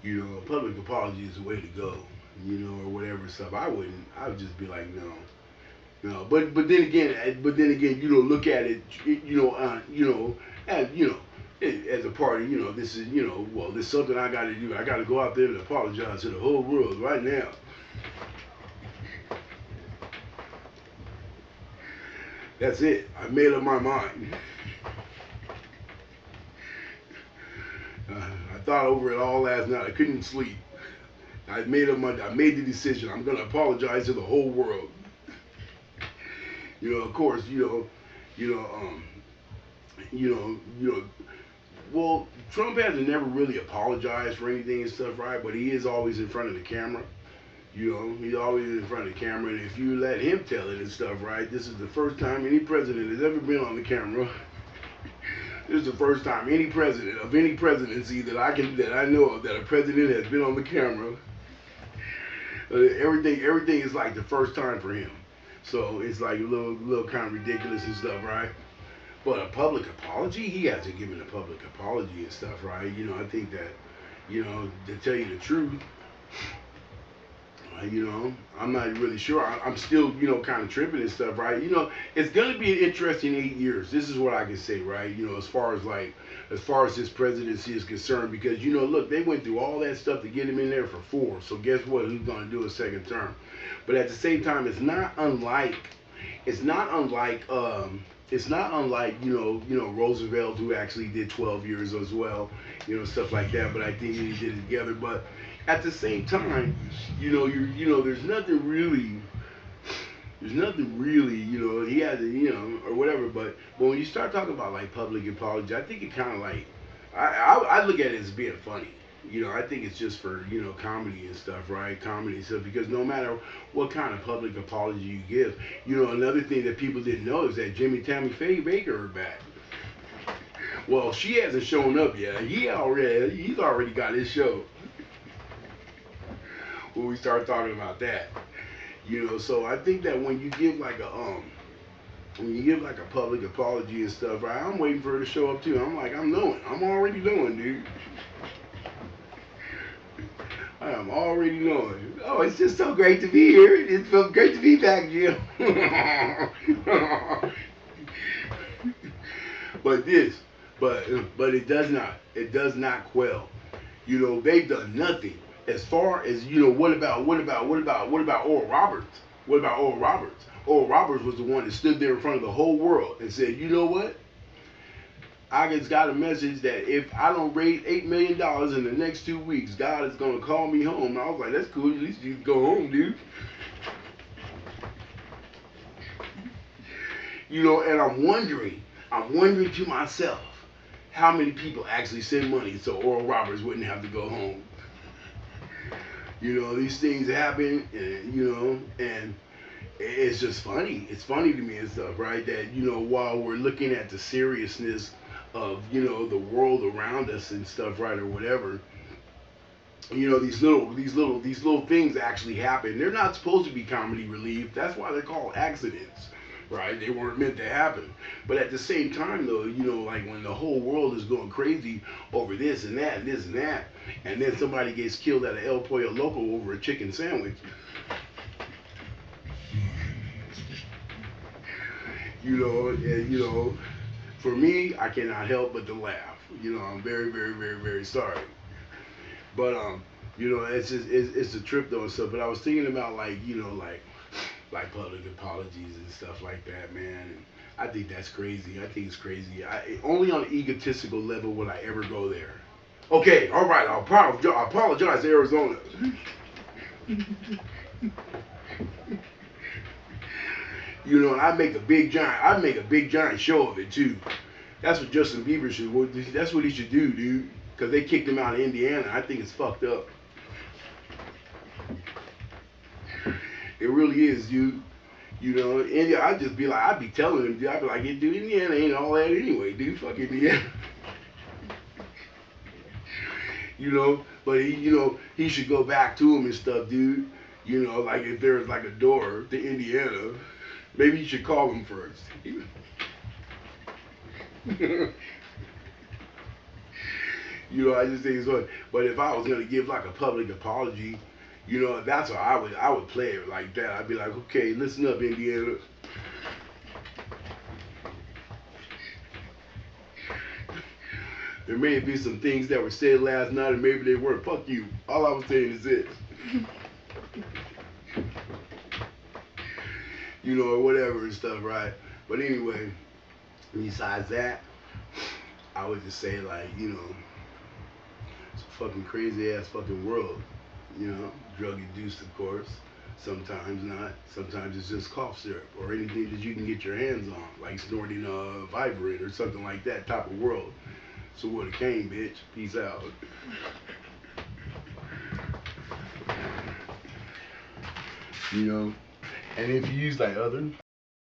You know, a public apology is the way to go. You know, or whatever stuff. I wouldn't. I would just be like, no, no. But then again, you know, look at it. As as a party, you know, this is, you know, well, this is something I got to do. I got to go out there and apologize to the whole world right now. That's it. I made up my mind. I thought over it all last night. I couldn't sleep. I made the decision. I'm gonna apologize to the whole world. You know, of course, you know, um, you know. Well, Trump hasn't never really apologized for anything and stuff, right? But he is always in front of the camera. You know, he's always in front of the camera, and if you let him tell it and stuff, right? This is the first time any president has ever been on the camera. This is the first time any president of any presidency that I know of that a president has been on the camera. Everything is like the first time for him. So it's like a little kind of ridiculous and stuff, right? But a public apology, he hasn't given a public apology and stuff, right? You know, I think that, you know, to tell you the truth, you know, I'm not really sure. I'm still, you know, kind of tripping and stuff, right? You know, it's gonna be an interesting 8 years. This is what I can say, right? You know, as far as this presidency is concerned, because you know, look, they went through all that stuff to get him in there for 4. So guess what? Who's gonna do a second term? But at the same time, it's not unlike, it's not unlike, Roosevelt, who actually did 12 years as well, you know, stuff like that. But I think he did it together. But at the same time, there's nothing really, you know, he had to, you know, or whatever. But when you start talking about like public apology, I think it kind of like, I look at it as being funny. You know, I think it's just for, you know, comedy and stuff, right? Comedy and stuff, because no matter what kind of public apology you give, you know, another thing that people didn't know is that Jimmy Tammy Faye Baker are back. Well, she hasn't shown up yet. He's already got his show when we start talking about that. You know, so I think that when you give like a public apology and stuff, right? I'm waiting for her to show up too. I'm like, I'm knowing. I'm already knowing, dude. I am already knowing. Oh, it's just so great to be here. It's so great to be back, Jim. but this, but it does not quell. You know, they've done nothing. As far as, you know, what about Oral Roberts? What about Oral Roberts? Oral Roberts was the one that stood there in front of the whole world and said, you know what? I just got a message that if I don't raise $8 million in the next 2 weeks, God is gonna call me home. And I was like, that's cool. At least you can go home, dude. You know, and I'm wondering to myself, how many people actually send money so Oral Roberts wouldn't have to go home. You know, these things happen, and it's just funny. It's funny to me and stuff, right? That, you know, while we're looking at the seriousness of, you know, the world around us and stuff, right, or whatever, you know, these little things actually happen. They're not supposed to be comedy relief. That's why they're called accidents, right? They weren't meant to happen. But at the same time, though, you know, like when the whole world is going crazy over this and that and this and that, and then somebody gets killed at a El Pollo Loco over a chicken sandwich, you know, for me, I cannot help but to laugh. You know, I'm very, very, very, very sorry. But you know, it's a trip though and stuff. But I was thinking about like, you know, like public apologies and stuff like that, man. And I think that's crazy. I think it's crazy. Only on an egotistical level would I ever go there. Okay, all right, I'll apologize to Arizona. You know, and I make a big giant show of it too. That's what Justin Bieber should. That's what he should do, dude. Because they kicked him out of Indiana. I think it's fucked up. It really is, dude. You know, India. I'd be telling him, dude. I'd be like, yeah, dude, Indiana ain't all that anyway, dude. Fuck Indiana. You know, but he should go back to him and stuff, dude. You know, like if there's like a door to Indiana, maybe you should call him first. You know, I just think it's funny. But if I was gonna give like a public apology, you know, that's what I would play it like that. I'd be like, okay, listen up, Indiana. There may be some things that were said last night, and maybe they weren't. Fuck you. All I was saying is this. You know, or whatever and stuff, right? But anyway, besides that, I would just say like, you know, it's a fucking crazy ass fucking world. You know, drug induced, of course. Sometimes not. Sometimes it's just cough syrup or anything that you can get your hands on, like snorting a Vibrant or something like that type of world. So what it came, bitch. Peace out. You know, and if you use like other